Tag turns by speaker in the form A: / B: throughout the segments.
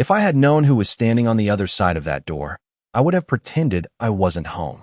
A: If I had known who was standing on the other side of that door, I would have pretended I wasn't home.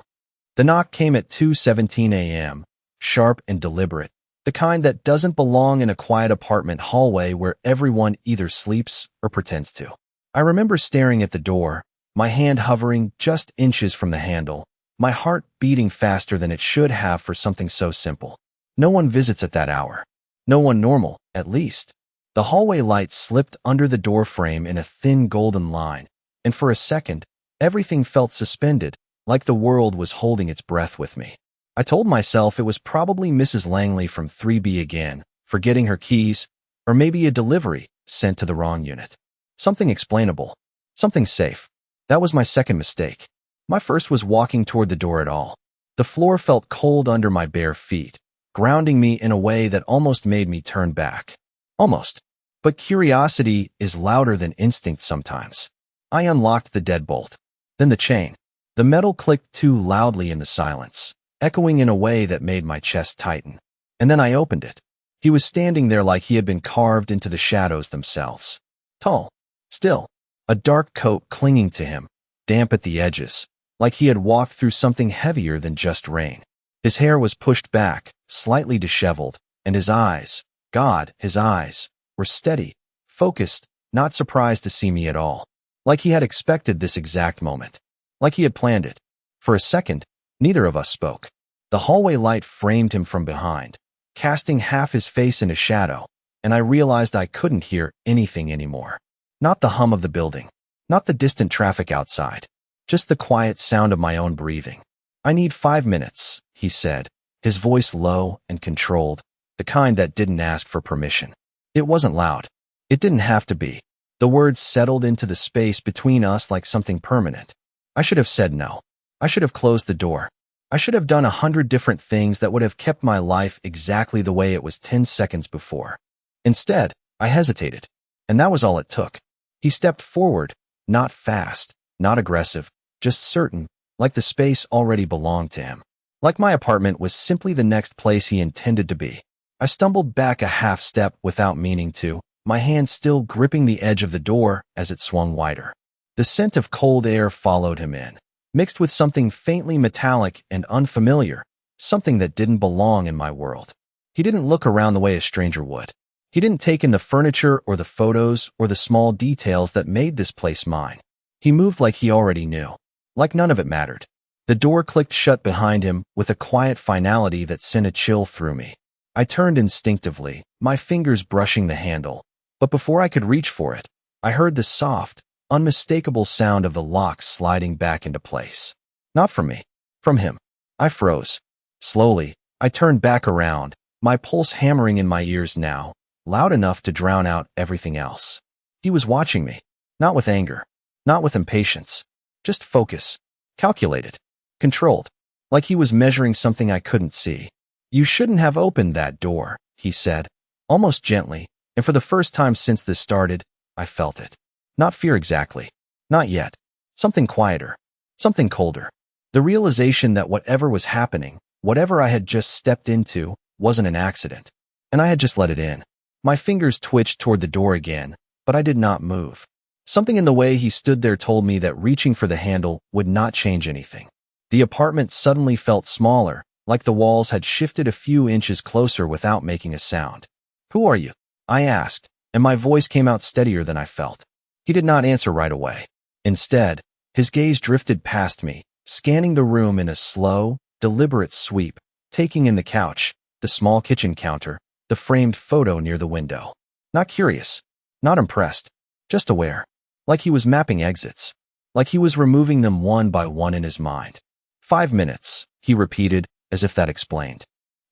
A: The knock came at 2:17 a.m., sharp and deliberate, the kind that doesn't belong in a quiet apartment hallway where everyone either sleeps or pretends to. I remember staring at the door, my hand hovering just inches from the handle, my heart beating faster than it should have for something so simple. No one visits at that hour. No one normal, at least. The hallway light slipped under the door frame in a thin golden line, and for a second, everything felt suspended, like the world was holding its breath with me. I told myself it was probably Mrs. Langley from 3B again, forgetting her keys, or maybe a delivery sent to the wrong unit. Something explainable. Something safe. That was my second mistake. My first was walking toward the door at all. The floor felt cold under my bare feet, grounding me in a way that almost made me turn back. Almost. But curiosity is louder than instinct sometimes. I unlocked the deadbolt. Then the chain. The metal clicked too loudly in the silence, echoing in a way that made my chest tighten. And then I opened it. He was standing there like he had been carved into the shadows themselves. Tall. Still. A dark coat clinging to him, damp at the edges, like he had walked through something heavier than just rain. His hair was pushed back, slightly disheveled, and his eyes, God, his eyes, were steady, focused, not surprised to see me at all. Like he had expected this exact moment. Like he had planned it. For a second, neither of us spoke. The hallway light framed him from behind, casting half his face into shadow, and I realized I couldn't hear anything anymore. Not the hum of the building, not the distant traffic outside, just the quiet sound of my own breathing. I need 5 minutes, he said, his voice low and controlled, the kind that didn't ask for permission. It wasn't loud. It didn't have to be. The words settled into the space between us like something permanent. I should have said no. I should have closed the door. I should have done 100 different things that would have kept my life exactly the way it was 10 seconds before. Instead, I hesitated. And that was all it took. He stepped forward, not fast, not aggressive, just certain, like the space already belonged to him. Like my apartment was simply the next place he intended to be. I stumbled back a half step without meaning to, my hand still gripping the edge of the door as it swung wider. The scent of cold air followed him in, mixed with something faintly metallic and unfamiliar, something that didn't belong in my world. He didn't look around the way a stranger would. He didn't take in the furniture or the photos or the small details that made this place mine. He moved like he already knew, like none of it mattered. The door clicked shut behind him with a quiet finality that sent a chill through me. I turned instinctively, my fingers brushing the handle, but before I could reach for it, I heard the soft, unmistakable sound of the lock sliding back into place. Not from me, from him. I froze. Slowly, I turned back around, my pulse hammering in my ears now, loud enough to drown out everything else. He was watching me, not with anger, not with impatience, just focus, calculated, controlled, like he was measuring something I couldn't see. You shouldn't have opened that door, he said, almost gently, and for the first time since this started, I felt it. Not fear exactly. Not yet. Something quieter. Something colder. The realization that whatever was happening, whatever I had just stepped into, wasn't an accident. And I had just let it in. My fingers twitched toward the door again, but I did not move. Something in the way he stood there told me that reaching for the handle would not change anything. The apartment suddenly felt smaller, like the walls had shifted a few inches closer without making a sound. Who are you? I asked, and my voice came out steadier than I felt. He did not answer right away. Instead, his gaze drifted past me, scanning the room in a slow, deliberate sweep, taking in the couch, the small kitchen counter, the framed photo near the window. Not curious, not impressed, just aware. Like he was mapping exits. Like he was removing them one by one in his mind. 5 minutes, he repeated, as if that explained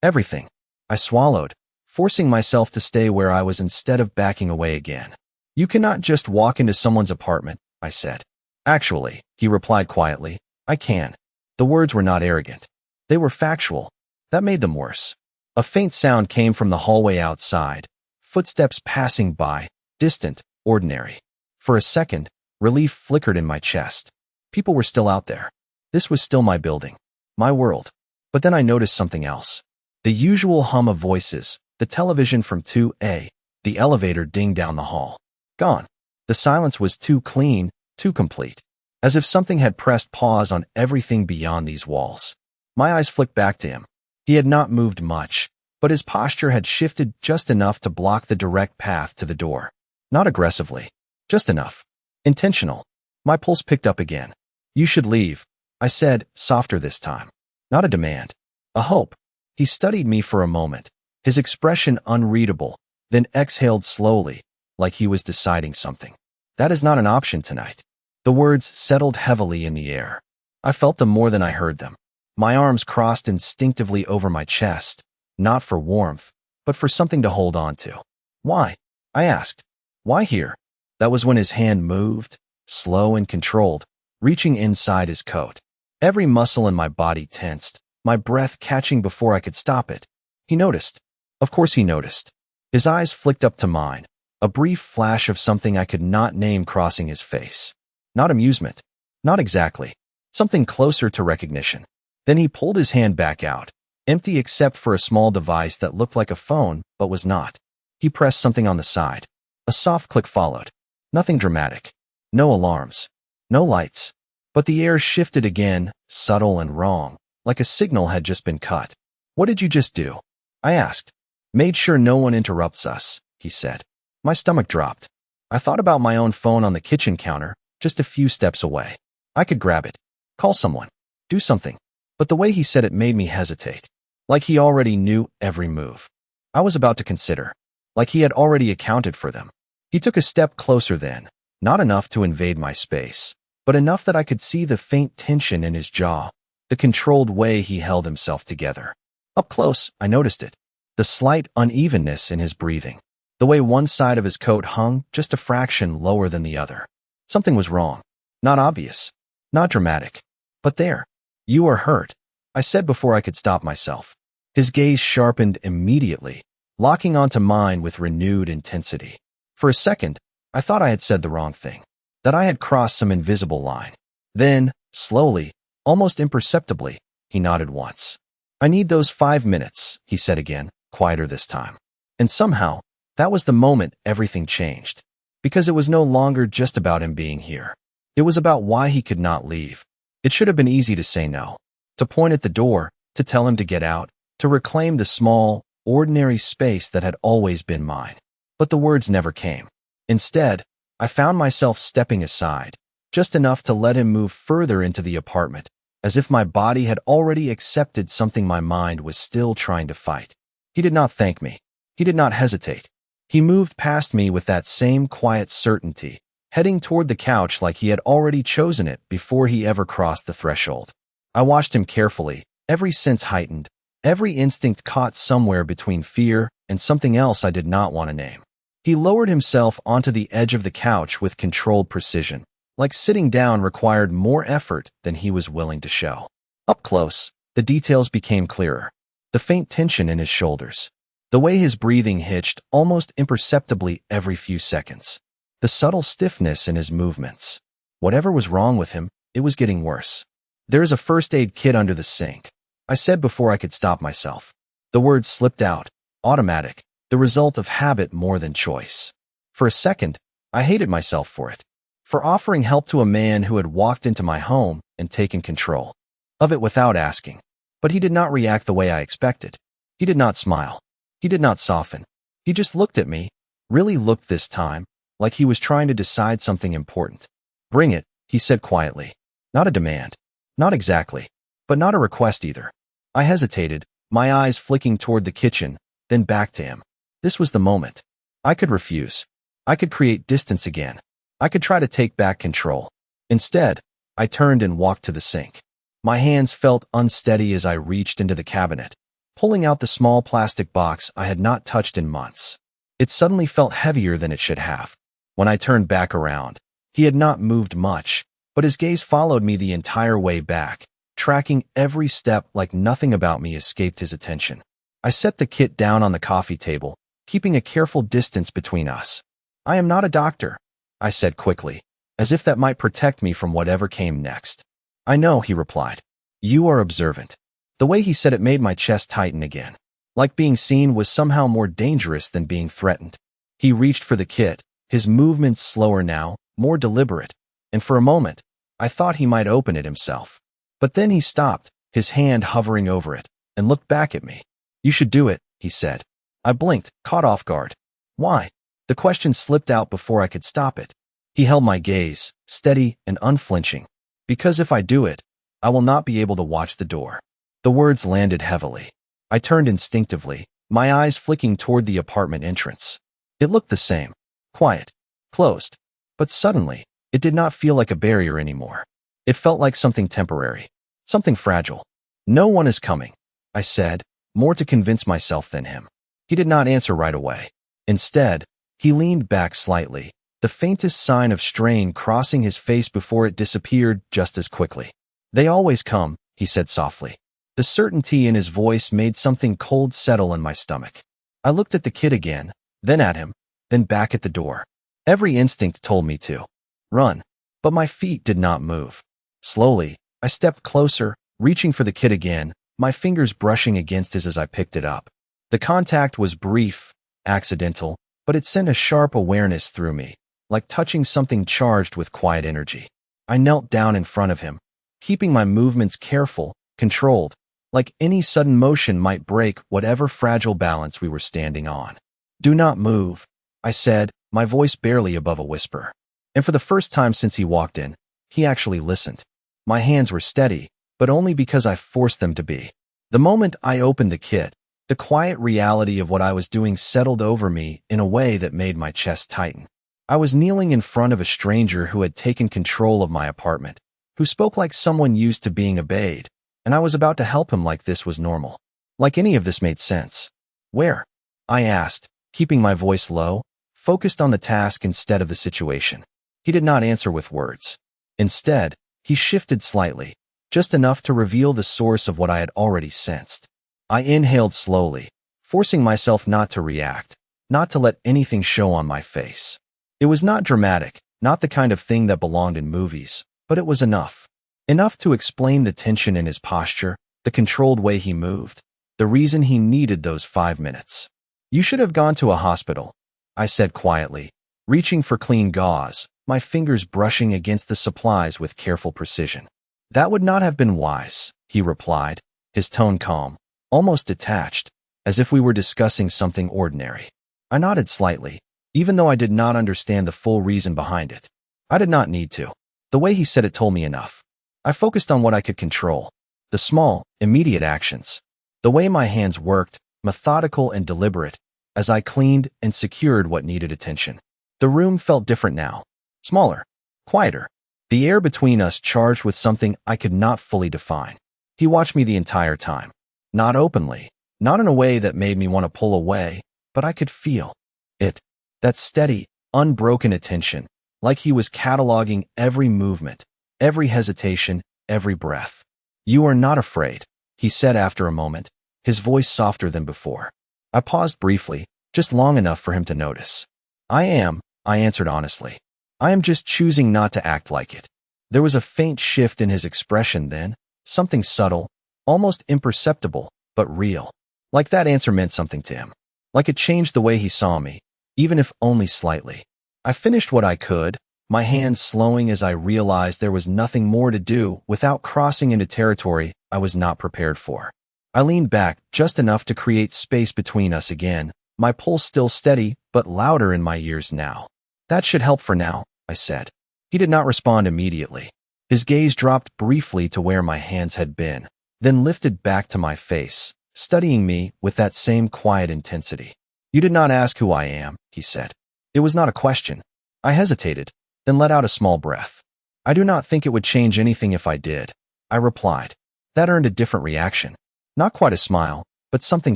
A: everything. I swallowed, forcing myself to stay where I was instead of backing away again. You cannot just walk into someone's apartment, I said. Actually, he replied quietly, I can. The words were not arrogant. They were factual. That made them worse. A faint sound came from the hallway outside, footsteps passing by, distant, ordinary. For a second, relief flickered in my chest. People were still out there. This was still my building, my world. But then I noticed something else. The usual hum of voices, the television from 2A, the elevator ding down the hall. Gone. The silence was too clean, too complete, as if something had pressed pause on everything beyond these walls. My eyes flicked back to him. He had not moved much, but his posture had shifted just enough to block the direct path to the door. Not aggressively, just enough. Intentional. My pulse picked up again. You should leave, I said, softer this time. Not a demand. A hope. He studied me for a moment, his expression unreadable, then exhaled slowly, like he was deciding something. That is not an option tonight. The words settled heavily in the air. I felt them more than I heard them. My arms crossed instinctively over my chest, not for warmth, but for something to hold on to. Why? I asked. Why here? That was when his hand moved, slow and controlled, reaching inside his coat. Every muscle in my body tensed, my breath catching before I could stop it. He noticed. Of course he noticed. His eyes flicked up to mine, a brief flash of something I could not name crossing his face. Not amusement. Not exactly. Something closer to recognition. Then he pulled his hand back out, empty except for a small device that looked like a phone but was not. He pressed something on the side. A soft click followed. Nothing dramatic. No alarms. No lights. But the air shifted again, subtle and wrong, like a signal had just been cut. What did you just do? I asked. Made sure no one interrupts us, he said. My stomach dropped. I thought about my own phone on the kitchen counter, just a few steps away. I could grab it. Call someone. Do something. But the way he said it made me hesitate. Like he already knew every move I was about to consider. Like he had already accounted for them. He took a step closer then, not enough to invade my space, but enough that I could see the faint tension in his jaw, the controlled way he held himself together. Up close, I noticed it. The slight unevenness in his breathing. The way one side of his coat hung just a fraction lower than the other. Something was wrong. Not obvious. Not dramatic. But there. You are hurt, I said before I could stop myself. His gaze sharpened immediately, locking onto mine with renewed intensity. For a second, I thought I had said the wrong thing, that I had crossed some invisible line. Then, slowly, almost imperceptibly, he nodded once. I need those 5 minutes, he said again, quieter this time. And somehow, that was the moment everything changed. Because it was no longer just about him being here. It was about why he could not leave. It should have been easy to say no, to point at the door, to tell him to get out, to reclaim the small, ordinary space that had always been mine. But the words never came. Instead, I found myself stepping aside, just enough to let him move further into the apartment, as if my body had already accepted something my mind was still trying to fight. He did not thank me. He did not hesitate. He moved past me with that same quiet certainty, heading toward the couch like he had already chosen it before he ever crossed the threshold. I watched him carefully, every sense heightened, every instinct caught somewhere between fear and something else I did not want to name. He lowered himself onto the edge of the couch with controlled precision, like sitting down required more effort than he was willing to show. Up close, the details became clearer. The faint tension in his shoulders. The way his breathing hitched almost imperceptibly every few seconds. The subtle stiffness in his movements. Whatever was wrong with him, it was getting worse. There is a first aid kit under the sink, I said before I could stop myself. The words slipped out, automatic, the result of habit more than choice. For a second, I hated myself for it. For offering help to a man who had walked into my home and taken control of it without asking. But he did not react the way I expected. He did not smile. He did not soften. He just looked at me, really looked this time, like he was trying to decide something important. Bring it, he said quietly. Not a demand. Not exactly. But not a request either. I hesitated, my eyes flicking toward the kitchen, then back to him. This was the moment. I could refuse. I could create distance again. I could try to take back control. Instead, I turned and walked to the sink. My hands felt unsteady as I reached into the cabinet, pulling out the small plastic box I had not touched in months. It suddenly felt heavier than it should have. When I turned back around, he had not moved much, but his gaze followed me the entire way back, tracking every step like nothing about me escaped his attention. I set the kit down on the coffee table, keeping a careful distance between us. I am not a doctor, I said quickly, as if that might protect me from whatever came next. I know, he replied. You are observant. The way he said it made my chest tighten again, like being seen was somehow more dangerous than being threatened. He reached for the kit, his movements slower now, more deliberate, and for a moment, I thought he might open it himself. But then he stopped, his hand hovering over it, and looked back at me. "You should do it," he said. I blinked, caught off guard. "Why?" The question slipped out before I could stop it. He held my gaze, steady and unflinching. "Because if I do it, I will not be able to watch the door." The words landed heavily. I turned instinctively, my eyes flicking toward the apartment entrance. It looked the same. Quiet. Closed. But suddenly, it did not feel like a barrier anymore. It felt like something temporary. Something fragile. "No one is coming," I said, more to convince myself than him. He did not answer right away. Instead, he leaned back slightly, the faintest sign of strain crossing his face before it disappeared just as quickly. "They always come," he said softly. The certainty in his voice made something cold settle in my stomach. I looked at the kid again, then at him, then back at the door. Every instinct told me to run, but my feet did not move. Slowly, I stepped closer, reaching for the kid again, my fingers brushing against his as I picked it up. The contact was brief, accidental, but it sent a sharp awareness through me, like touching something charged with quiet energy. I knelt down in front of him, keeping my movements careful, controlled, like any sudden motion might break whatever fragile balance we were standing on. "Do not move," I said, my voice barely above a whisper. And for the first time since he walked in, he actually listened. My hands were steady, but only because I forced them to be. The moment I opened the kit, the quiet reality of what I was doing settled over me in a way that made my chest tighten. I was kneeling in front of a stranger who had taken control of my apartment, who spoke like someone used to being obeyed, and I was about to help him like this was normal. Like any of this made sense. "Where?" I asked, keeping my voice low, focused on the task instead of the situation. He did not answer with words. Instead, he shifted slightly, just enough to reveal the source of what I had already sensed. I inhaled slowly, forcing myself not to react, not to let anything show on my face. It was not dramatic, not the kind of thing that belonged in movies, but it was enough. Enough to explain the tension in his posture, the controlled way he moved, the reason he needed those 5 minutes. "You should have gone to a hospital," I said quietly, reaching for clean gauze, my fingers brushing against the supplies with careful precision. "That would not have been wise," he replied, his tone calm, almost detached, as if we were discussing something ordinary. I nodded slightly, even though I did not understand the full reason behind it. I did not need to. The way he said it told me enough. I focused on what I could control, the small, immediate actions. The way my hands worked, methodical and deliberate, as I cleaned and secured what needed attention. The room felt different now. Smaller, quieter. The air between us charged with something I could not fully define. He watched me the entire time. Not openly, not in a way that made me want to pull away, but I could feel it. That steady, unbroken attention, like he was cataloging every movement, every hesitation, every breath. "You are not afraid," he said after a moment, his voice softer than before. I paused briefly, just long enough for him to notice. "I am," I answered honestly. "I am just choosing not to act like it." There was a faint shift in his expression then, something subtle, almost imperceptible, but real. Like that answer meant something to him. Like it changed the way he saw me, even if only slightly. I finished what I could, my hands slowing as I realized there was nothing more to do without crossing into territory I was not prepared for. I leaned back just enough to create space between us again, my pulse still steady but louder in my ears now. "That should help for now," I said. He did not respond immediately. His gaze dropped briefly to where my hands had been, then lifted back to my face, studying me with that same quiet intensity. "You did not ask who I am," he said. It was not a question. I hesitated, then let out a small breath. "I do not think it would change anything if I did," I replied. That earned a different reaction. Not quite a smile, but something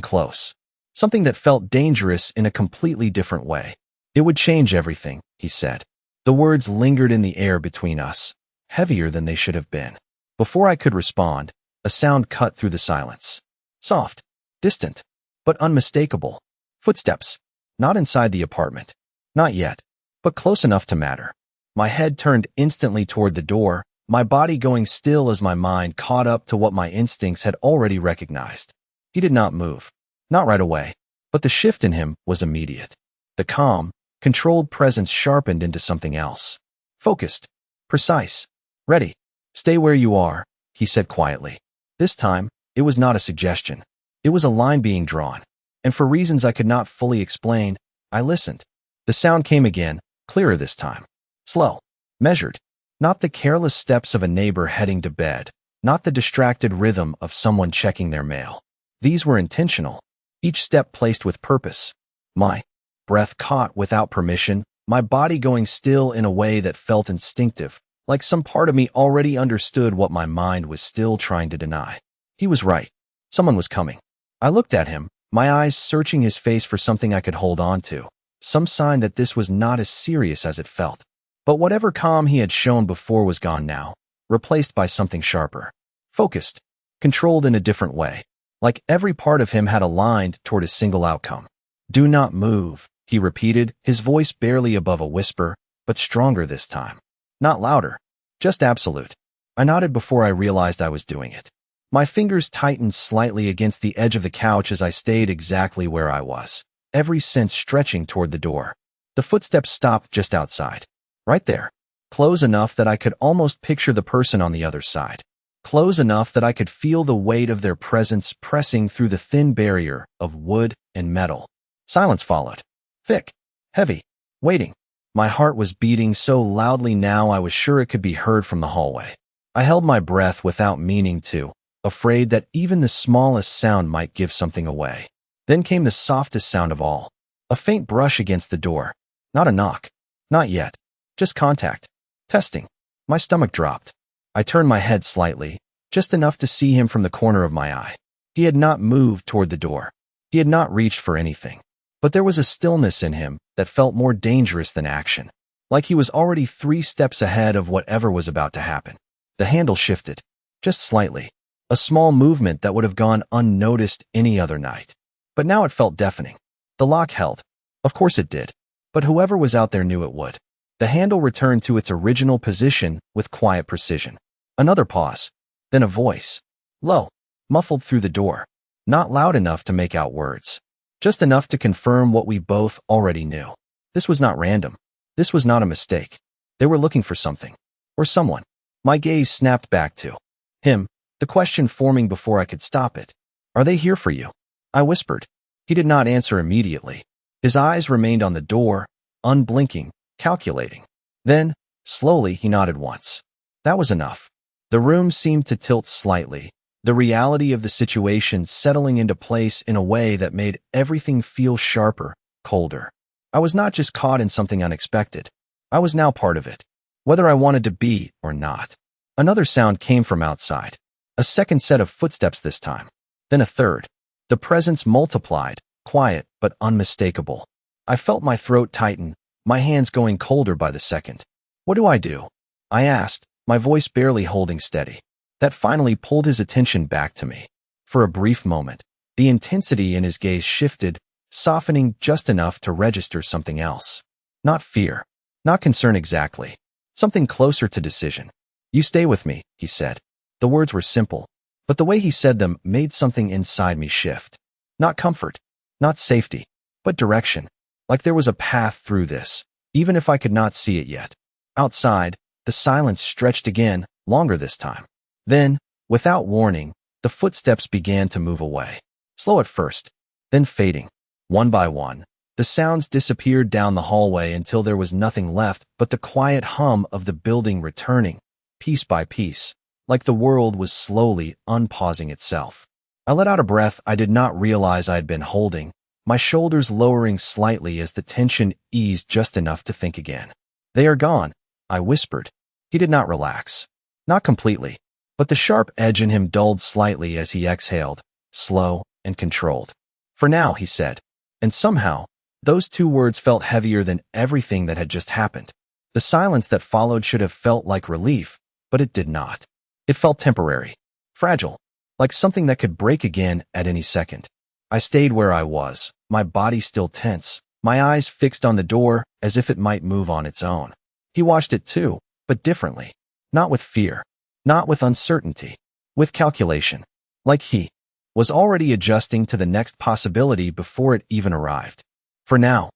A: close. Something that felt dangerous in a completely different way. "It would change everything," he said. The words lingered in the air between us, heavier than they should have been. Before I could respond, a sound cut through the silence. Soft, distant, but unmistakable. Footsteps. Not inside the apartment. Not yet, but close enough to matter. My head turned instantly toward the door, my body going still as my mind caught up to what my instincts had already recognized. He did not move. Not right away, but the shift in him was immediate. The calm, Controlled presence sharpened into something else. Focused. Precise. Ready. Stay where you are, he said quietly. This time, it was not a suggestion. It was a line being drawn. And for reasons I could not fully explain, I listened. The sound came again, clearer this time. Slow. Measured. Not the careless steps of a neighbor heading to bed. Not the distracted rhythm of someone checking their mail. These were intentional. Each step placed with purpose. My breath caught without permission, my body going still in a way that felt instinctive, like some part of me already understood what my mind was still trying to deny. He was right. Someone was coming. I looked at him, my eyes searching his face for something I could hold on to, some sign that this was not as serious as it felt. But whatever calm he had shown before was gone now, replaced by something sharper. Focused. Controlled in a different way. Like every part of him had aligned toward a single outcome. Do not move, he repeated, his voice barely above a whisper, but stronger this time. Not louder. Just absolute. I nodded before I realized I was doing it. My fingers tightened slightly against the edge of the couch as I stayed exactly where I was, every sense stretching toward the door. The footsteps stopped just outside. Right there. Close enough that I could almost picture the person on the other side. Close enough that I could feel the weight of their presence pressing through the thin barrier of wood and metal. Silence followed. Thick. Heavy. Waiting. My heart was beating so loudly now I was sure it could be heard from the hallway. I held my breath without meaning to, afraid that even the smallest sound might give something away. Then came the softest sound of all. A faint brush against the door. Not a knock. Not yet. Just contact. Testing. My stomach dropped. I turned my head slightly, just enough to see him from the corner of my eye. He had not moved toward the door. He had not reached for anything. But there was a stillness in him that felt more dangerous than action, like he was already 3 steps ahead of whatever was about to happen. The handle shifted, just slightly, a small movement that would have gone unnoticed any other night. But now it felt deafening. The lock held. Of course it did. But whoever was out there knew it would. The handle returned to its original position with quiet precision. Another pause. Then a voice. Low. Muffled through the door. Not loud enough to make out words. Just enough to confirm what we both already knew. This was not random. This was not a mistake. They were looking for something. Or someone. My gaze snapped back to him, the question forming before I could stop it. Are they here for you? I whispered. He did not answer immediately. His eyes remained on the door, unblinking, calculating. Then, slowly, he nodded once. That was enough. The room seemed to tilt slightly, the reality of the situation settling into place in a way that made everything feel sharper, colder. I was not just caught in something unexpected. I was now part of it, whether I wanted to be or not. Another sound came from outside. A second set of footsteps this time. Then a third. The presence multiplied, quiet but unmistakable. I felt my throat tighten, my hands going colder by the second. What do I do? I asked, my voice barely holding steady. That finally pulled his attention back to me. For a brief moment, the intensity in his gaze shifted, softening just enough to register something else. Not fear. Not concern exactly. Something closer to decision. You stay with me, he said. The words were simple, but the way he said them made something inside me shift. Not comfort. Not safety. But direction. Like there was a path through this, even if I could not see it yet. Outside, the silence stretched again, longer this time. Then, without warning, the footsteps began to move away. Slow at first, then fading. One by one, the sounds disappeared down the hallway until there was nothing left but the quiet hum of the building returning, piece by piece, like the world was slowly unpausing itself. I let out a breath I did not realize I had been holding, my shoulders lowering slightly as the tension eased just enough to think again. They are gone, I whispered. He did not relax. Not completely, but the sharp edge in him dulled slightly as he exhaled, slow and controlled. For now, he said. And somehow, those 2 words felt heavier than everything that had just happened. The silence that followed should have felt like relief, but it did not. It felt temporary, fragile, like something that could break again at any second. I stayed where I was, my body still tense, my eyes fixed on the door as if it might move on its own. He watched it too, but differently. Not with fear, not with uncertainty, with calculation. Like he was already adjusting to the next possibility before it even arrived. For now,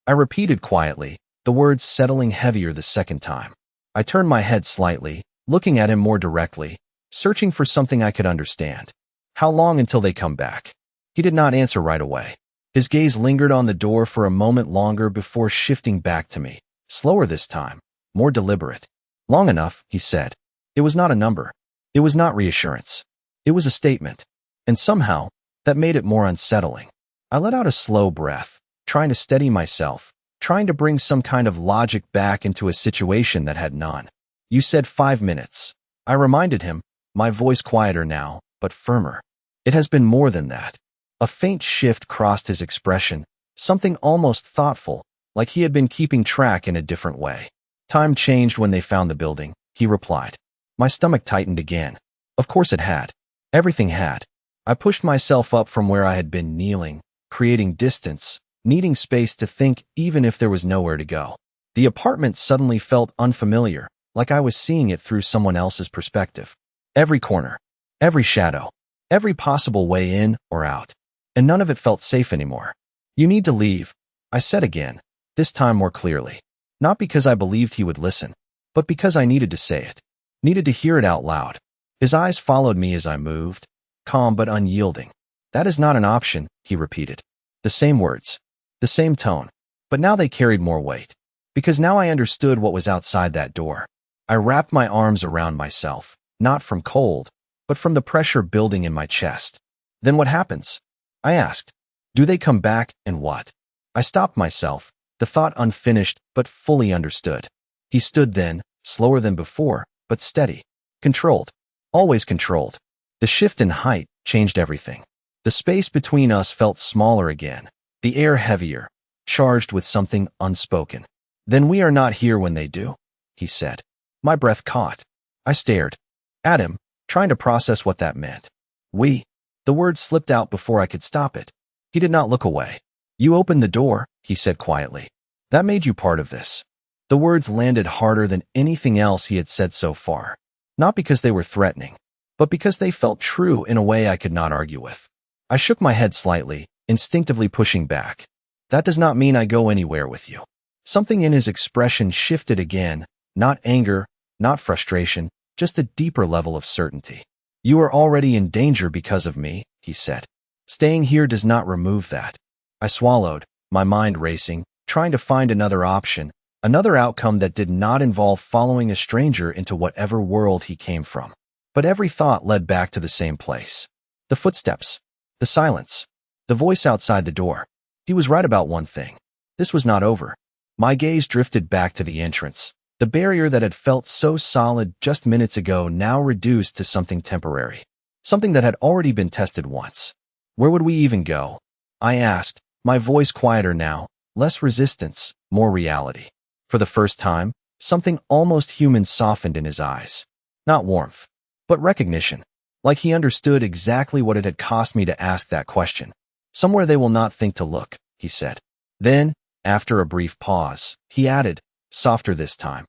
A: I repeated quietly, the words settling heavier the second time. I turned my head slightly, looking at him more directly, searching for something I could understand. How long until they come back? He did not answer right away. His gaze lingered on the door for a moment longer before shifting back to me, slower this time, more deliberate. Long enough, he said. It was not a number. It was not reassurance. It was a statement. And somehow, that made it more unsettling. I let out a slow breath, trying to steady myself, trying to bring some kind of logic back into a situation that had none. You said 5 minutes. I reminded him, my voice quieter now, but firmer. It has been more than that. A faint shift crossed his expression, something almost thoughtful, like he had been keeping track in a different way. Time changed when they found the building, he replied. My stomach tightened again. Of course it had. Everything had. I pushed myself up from where I had been kneeling, creating distance, needing space to think even if there was nowhere to go. The apartment suddenly felt unfamiliar, like I was seeing it through someone else's perspective. Every corner, every shadow, every possible way in or out. And none of it felt safe anymore. You need to leave, I said again, this time more clearly. Not because I believed he would listen, but because I needed to say it. Needed to hear it out loud. His eyes followed me as I moved, calm but unyielding. That is not an option, he repeated. The same words, the same tone, but now they carried more weight. Because now I understood what was outside that door. I wrapped my arms around myself, not from cold, but from the pressure building in my chest. Then what happens? I asked. Do they come back, and what? I stopped myself, the thought unfinished but fully understood. He stood then, slower than before, but steady. Controlled. Always controlled. The shift in height changed everything. The space between us felt smaller again, the air heavier, charged with something unspoken. Then we are not here when they do, he said. My breath caught. I stared at him, trying to process what that meant. We. The word slipped out before I could stop it. He did not look away. You opened the door, he said quietly. That made you part of this. The words landed harder than anything else he had said so far. Not because they were threatening, but because they felt true in a way I could not argue with. I shook my head slightly, instinctively pushing back. That does not mean I go anywhere with you. Something in his expression shifted again, not anger, not frustration, just a deeper level of certainty. You are already in danger because of me, he said. Staying here does not remove that. I swallowed, my mind racing, trying to find another option, another outcome that did not involve following a stranger into whatever world he came from. But every thought led back to the same place. The footsteps, the silence, the voice outside the door. He was right about one thing. This was not over. My gaze drifted back to the entrance. The barrier that had felt so solid just minutes ago now reduced to something temporary. Something that had already been tested once. Where would we even go? I asked, my voice quieter now, less resistance, more reality. For the first time, something almost human softened in his eyes. Not warmth, but recognition. Like he understood exactly what it had cost me to ask that question. Somewhere they will not think to look, he said. Then, after a brief pause, he added, softer this time.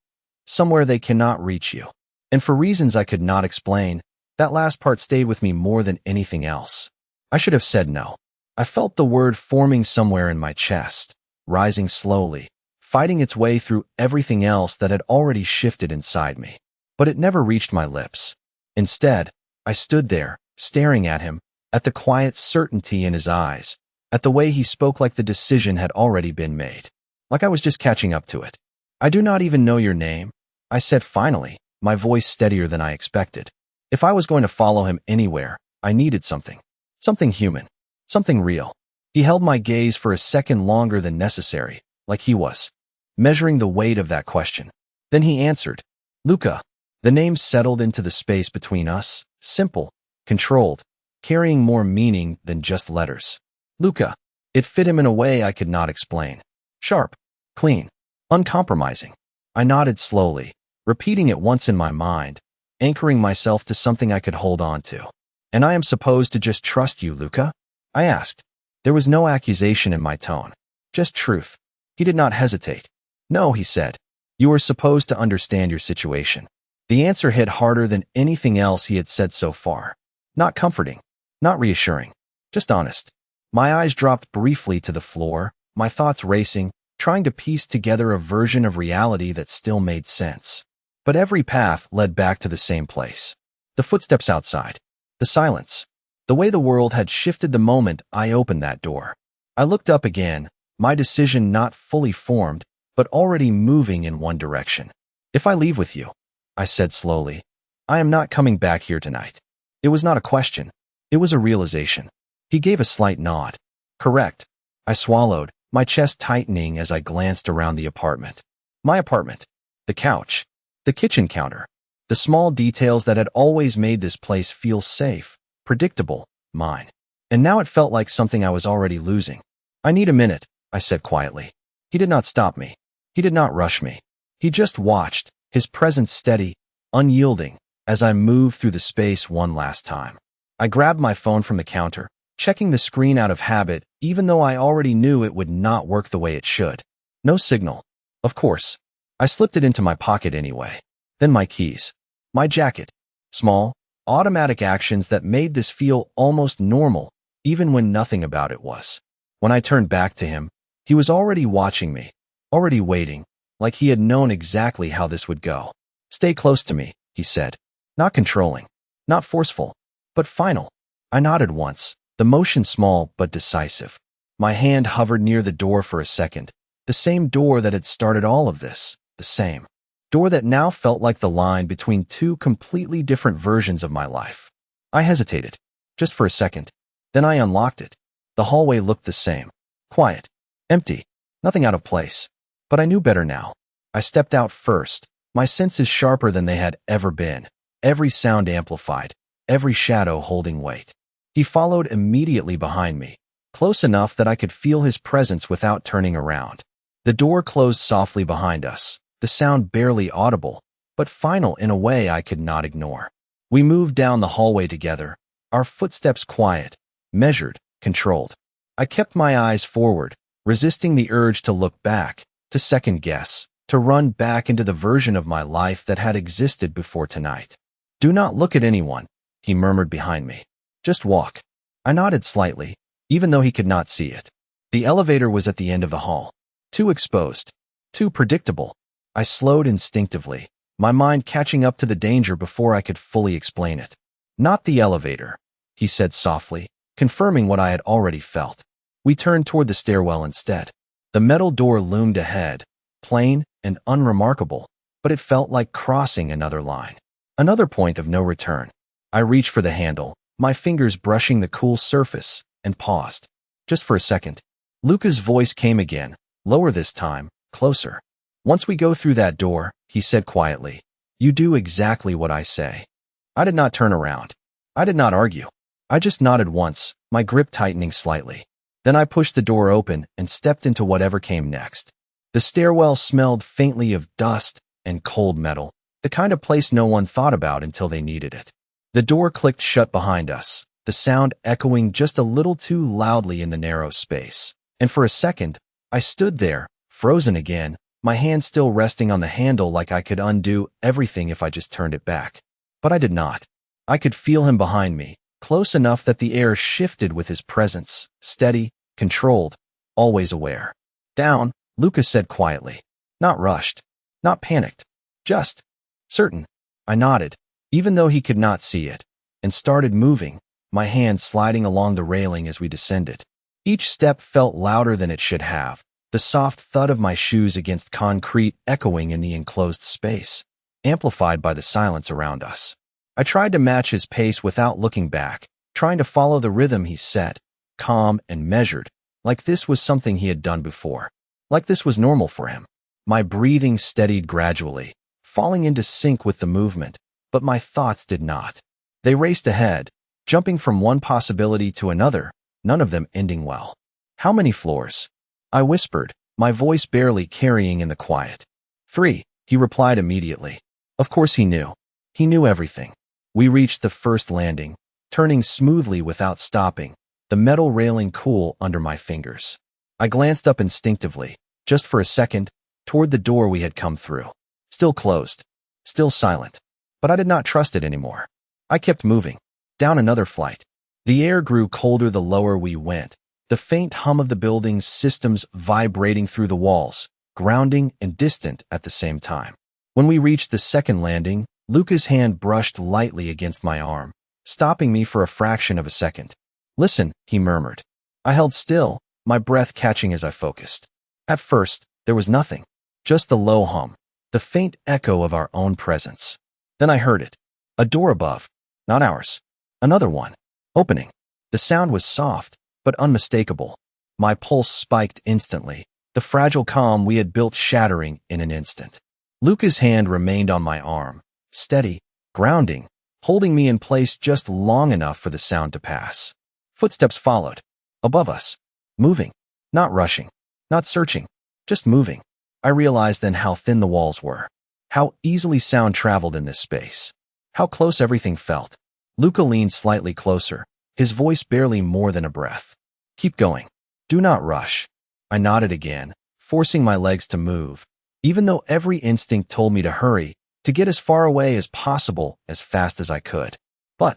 A: Somewhere they cannot reach you. And for reasons I could not explain, that last part stayed with me more than anything else. I should have said no. I felt the word forming somewhere in my chest, rising slowly, fighting its way through everything else that had already shifted inside me. But it never reached my lips. Instead, I stood there, staring at him, at the quiet certainty in his eyes, at the way he spoke like the decision had already been made. Like I was just catching up to it. I do not even know your name, I said finally, my voice steadier than I expected. If I was going to follow him anywhere, I needed something. Something human. Something real. He held my gaze for a second longer than necessary, like he was measuring the weight of that question. Then he answered, Luca. The name settled into the space between us, simple, controlled, carrying more meaning than just letters. Luca. It fit him in a way I could not explain. Sharp, clean, uncompromising. I nodded slowly, repeating it once in my mind, anchoring myself to something I could hold on to. And I am supposed to just trust you, Luca? I asked. There was no accusation in my tone, just truth. He did not hesitate. No, he said. You are supposed to understand your situation. The answer hit harder than anything else he had said so far. Not comforting, not reassuring, just honest. My eyes dropped briefly to the floor, my thoughts racing, trying to piece together a version of reality that still made sense. But every path led back to the same place. The footsteps outside. The silence. The way the world had shifted the moment I opened that door. I looked up again, my decision not fully formed, but already moving in one direction. "If I leave with you," I said slowly, "I am not coming back here tonight." It was not a question. It was a realization. He gave a slight nod. "Correct." I swallowed, my chest tightening as I glanced around the apartment. My apartment. The couch. The kitchen counter. The small details that had always made this place feel safe, predictable, mine. And now it felt like something I was already losing. "I need a minute," I said quietly. He did not stop me. He did not rush me. He just watched, his presence steady, unyielding, as I moved through the space one last time. I grabbed my phone from the counter, checking the screen out of habit, even though I already knew it would not work the way it should. No signal. Of course. I slipped it into my pocket anyway. Then my keys. My jacket. Small, automatic actions that made this feel almost normal, even when nothing about it was. When I turned back to him, he was already watching me, already waiting, like he had known exactly how this would go. "Stay close to me," he said. Not controlling, not forceful, but final. I nodded once, the motion small but decisive. My hand hovered near the door for a second, the same door that had started all of this, the same door that now felt like the line between two completely different versions of my life. I hesitated, just for a second. Then I unlocked it. The hallway looked the same. Quiet. Empty. Nothing out of place. But I knew better now. I stepped out first, my senses sharper than they had ever been, every sound amplified, every shadow holding weight. He followed immediately behind me, close enough that I could feel his presence without turning around. The door closed softly behind us, the sound barely audible, but final in a way I could not ignore. We moved down the hallway together, our footsteps quiet, measured, controlled. I kept my eyes forward, resisting the urge to look back, to second guess, to run back into the version of my life that had existed before tonight. "Do not look at anyone," he murmured behind me. "Just walk." I nodded slightly, even though he could not see it. The elevator was at the end of the hall. Too exposed. Too predictable. I slowed instinctively, my mind catching up to the danger before I could fully explain it. "Not the elevator," he said softly, confirming what I had already felt. We turned toward the stairwell instead. The metal door loomed ahead, plain and unremarkable, but it felt like crossing another line. Another point of no return. I reached for the handle, my fingers brushing the cool surface, and paused. Just for a second. Luca's voice came again, lower this time, closer. "Once we go through that door," he said quietly, "you do exactly what I say." I did not turn around. I did not argue. I just nodded once, my grip tightening slightly. Then I pushed the door open and stepped into whatever came next. The stairwell smelled faintly of dust and cold metal, the kind of place no one thought about until they needed it. The door clicked shut behind us, the sound echoing just a little too loudly in the narrow space. And for a second, I stood there, frozen again, my hand still resting on the handle like I could undo everything if I just turned it back. But I did not. I could feel him behind me, close enough that the air shifted with his presence, steady, controlled, always aware. "Down," Lucas said quietly. Not rushed, not panicked, just certain. I nodded, even though he could not see it, and started moving, my hand sliding along the railing as we descended. Each step felt louder than it should have, the soft thud of my shoes against concrete echoing in the enclosed space, amplified by the silence around us. I tried to match his pace without looking back, trying to follow the rhythm he set, calm and measured, like this was something he had done before, like this was normal for him. My breathing steadied gradually, falling into sync with the movement, but my thoughts did not. They raced ahead, jumping from one possibility to another, none of them ending well. "How many floors?" I whispered, my voice barely carrying in the quiet. "3," he replied immediately. Of course he knew. He knew everything. We reached the first landing, turning smoothly without stopping, the metal railing cool under my fingers. I glanced up instinctively, just for a second, toward the door we had come through. Still closed, still silent, but I did not trust it anymore. I kept moving, down another flight. The air grew colder the lower we went, the faint hum of the building's systems vibrating through the walls, grounding and distant at the same time. When we reached the second landing, Luca's hand brushed lightly against my arm, stopping me for a fraction of a second. "Listen," he murmured. I held still, my breath catching as I focused. At first, there was nothing, just the low hum, the faint echo of our own presence. Then I heard it. A door above, not ours. Another one, opening. The sound was soft, but unmistakable. My pulse spiked instantly, the fragile calm we had built shattering in an instant. Luca's hand remained on my arm, steady, grounding, holding me in place just long enough for the sound to pass. Footsteps followed. Above us. Moving. Not rushing. Not searching. Just moving. I realized then how thin the walls were. How easily sound traveled in this space. How close everything felt. Luca leaned slightly closer, his voice barely more than a breath. "Keep going. Do not rush." I nodded again, forcing my legs to move, even though every instinct told me to hurry, to get as far away as possible as fast as I could. But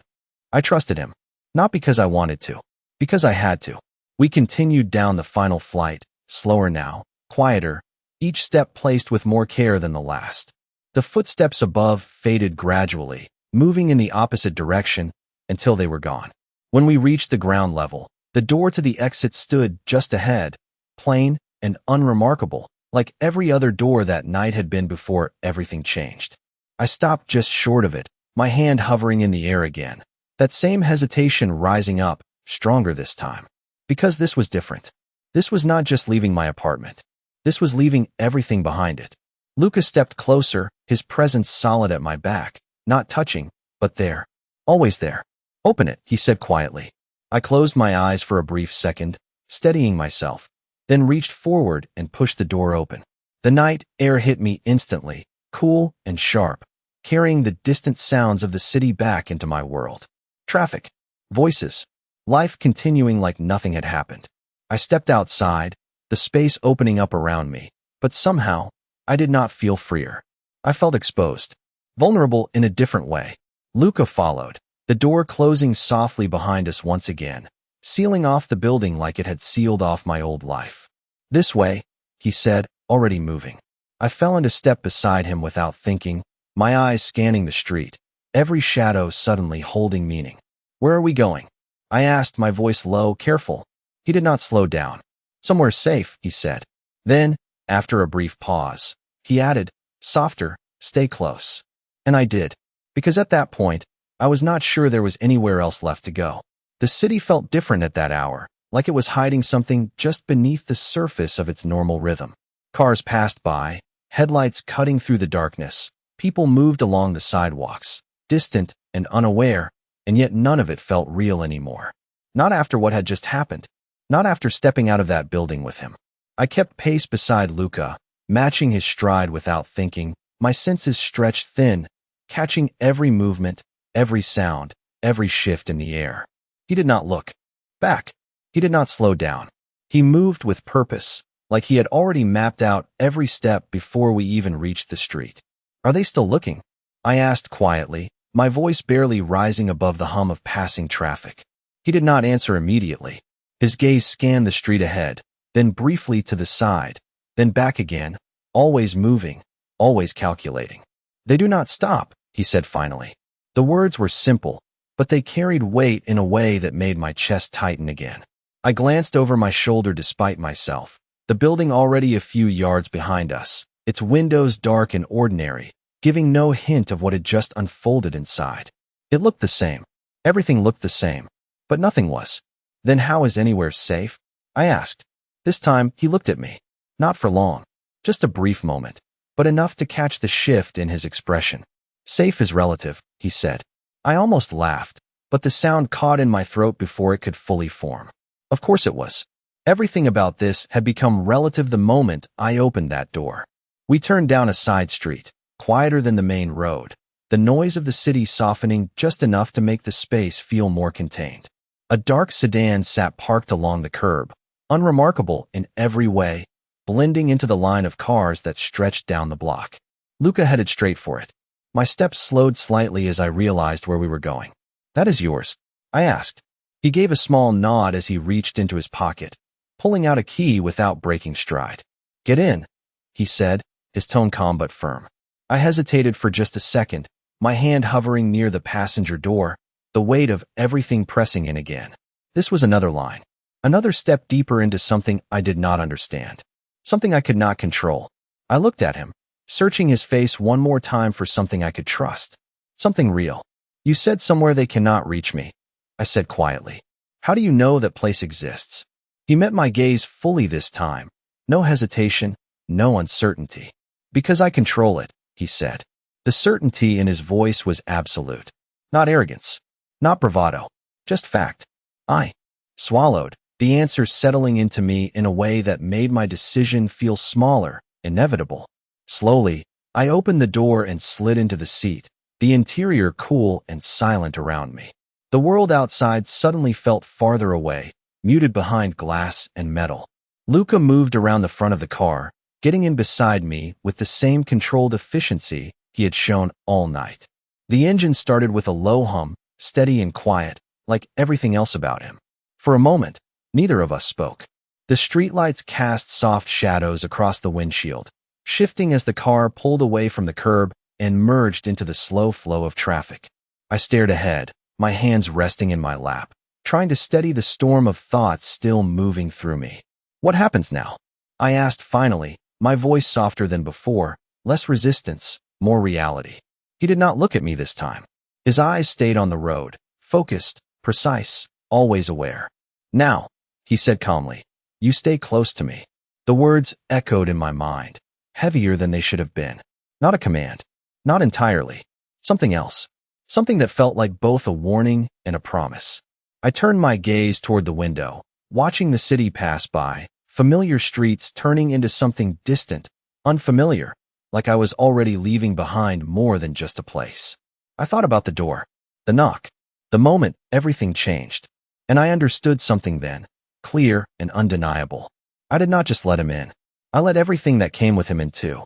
A: I trusted him, not because I wanted to, because I had to. We continued down the final flight, slower now, quieter, each step placed with more care than the last. The footsteps above faded gradually, moving in the opposite direction until they were gone. When we reached the ground level, the door to the exit stood just ahead, plain and unremarkable, like every other door that night had been before everything changed. I stopped just short of it, my hand hovering in the air again, that same hesitation rising up, stronger this time. Because this was different. This was not just leaving my apartment. This was leaving everything behind it. Luca stepped closer, his presence solid at my back, not touching, but there. Always there. "Open it," he said quietly. I closed my eyes for a brief second, steadying myself, then reached forward and pushed the door open. The night air hit me instantly, cool and sharp, carrying the distant sounds of the city back into my world. Traffic, voices, life continuing like nothing had happened. I stepped outside, the space opening up around me, but somehow, I did not feel freer. I felt exposed, vulnerable in a different way. Luca followed, the door closing softly behind us once again, sealing off the building like it had sealed off my old life. "This way," he said, already moving. I fell into step beside him without thinking, my eyes scanning the street, every shadow suddenly holding meaning. "Where are we going?" I asked, my voice low, careful. He did not slow down. "Somewhere safe," he said. Then, after a brief pause, he added, softer, "Stay close." And I did, because at that point, I was not sure there was anywhere else left to go. The city felt different at that hour, like it was hiding something just beneath the surface of its normal rhythm. Cars passed by, headlights cutting through the darkness. People moved along the sidewalks, distant and unaware, and yet none of it felt real anymore. Not after what had just happened. Not after stepping out of that building with him. I kept pace beside Luca, matching his stride without thinking, my senses stretched thin, catching every movement, every sound, every shift in the air. He did not look back. He did not slow down. He moved with purpose, like he had already mapped out every step before we even reached the street. "Are they still looking?" I asked quietly, my voice barely rising above the hum of passing traffic. He did not answer immediately. His gaze scanned the street ahead, then briefly to the side, then back again, always moving, always calculating. "They do not stop," he said finally. The words were simple, but they carried weight in a way that made my chest tighten again. I glanced over my shoulder despite myself, the building already a few yards behind us, its windows dark and ordinary, giving no hint of what had just unfolded inside. It looked the same. Everything looked the same, but nothing was. "Then how is anywhere safe?" I asked. This time, he looked at me. Not for long. Just a brief moment, but enough to catch the shift in his expression. "Safe is relative," he said. I almost laughed, but the sound caught in my throat before it could fully form. Of course it was. Everything about this had become relative the moment I opened that door. We turned down a side street, quieter than the main road, the noise of the city softening just enough to make the space feel more contained. A dark sedan sat parked along the curb, unremarkable in every way, blending into the line of cars that stretched down the block. Luca headed straight for it. My steps slowed slightly as I realized where we were going. "That is yours?" I asked. He gave a small nod as he reached into his pocket, pulling out a key without breaking stride. "Get in," he said, his tone calm but firm. I hesitated for just a second, my hand hovering near the passenger door, the weight of everything pressing in again. This was another line. Another step deeper into something I did not understand. Something I could not control. I looked at him, searching his face one more time for something I could trust. Something real. "You said somewhere they cannot reach me," I said quietly. "How do you know that place exists?" He met my gaze fully this time. No hesitation, no uncertainty. "Because I control it," he said. The certainty in his voice was absolute. Not arrogance. Not bravado. Just fact. I swallowed, the answer settling into me in a way that made my decision feel smaller, inevitable. Slowly, I opened the door and slid into the seat, the interior cool and silent around me. The world outside suddenly felt farther away, muted behind glass and metal. Luca moved around the front of the car, getting in beside me with the same controlled efficiency he had shown all night. The engine started with a low hum, steady and quiet, like everything else about him. For a moment, neither of us spoke. The streetlights cast soft shadows across the windshield, shifting as the car pulled away from the curb and merged into the slow flow of traffic. I stared ahead, my hands resting in my lap, trying to steady the storm of thoughts still moving through me. "What happens now?" I asked finally, my voice softer than before, less resistance, more reality. He did not look at me this time. His eyes stayed on the road, focused, precise, always aware. "Now," he said calmly, "you stay close to me." The words echoed in my mind, heavier than they should have been. Not a command. Not entirely. Something else. Something that felt like both a warning and a promise. I turned my gaze toward the window, watching the city pass by, familiar streets turning into something distant, unfamiliar, like I was already leaving behind more than just a place. I thought about the door, the knock, the moment everything changed. And I understood something then, clear and undeniable. I did not just let him in. I let everything that came with him in too.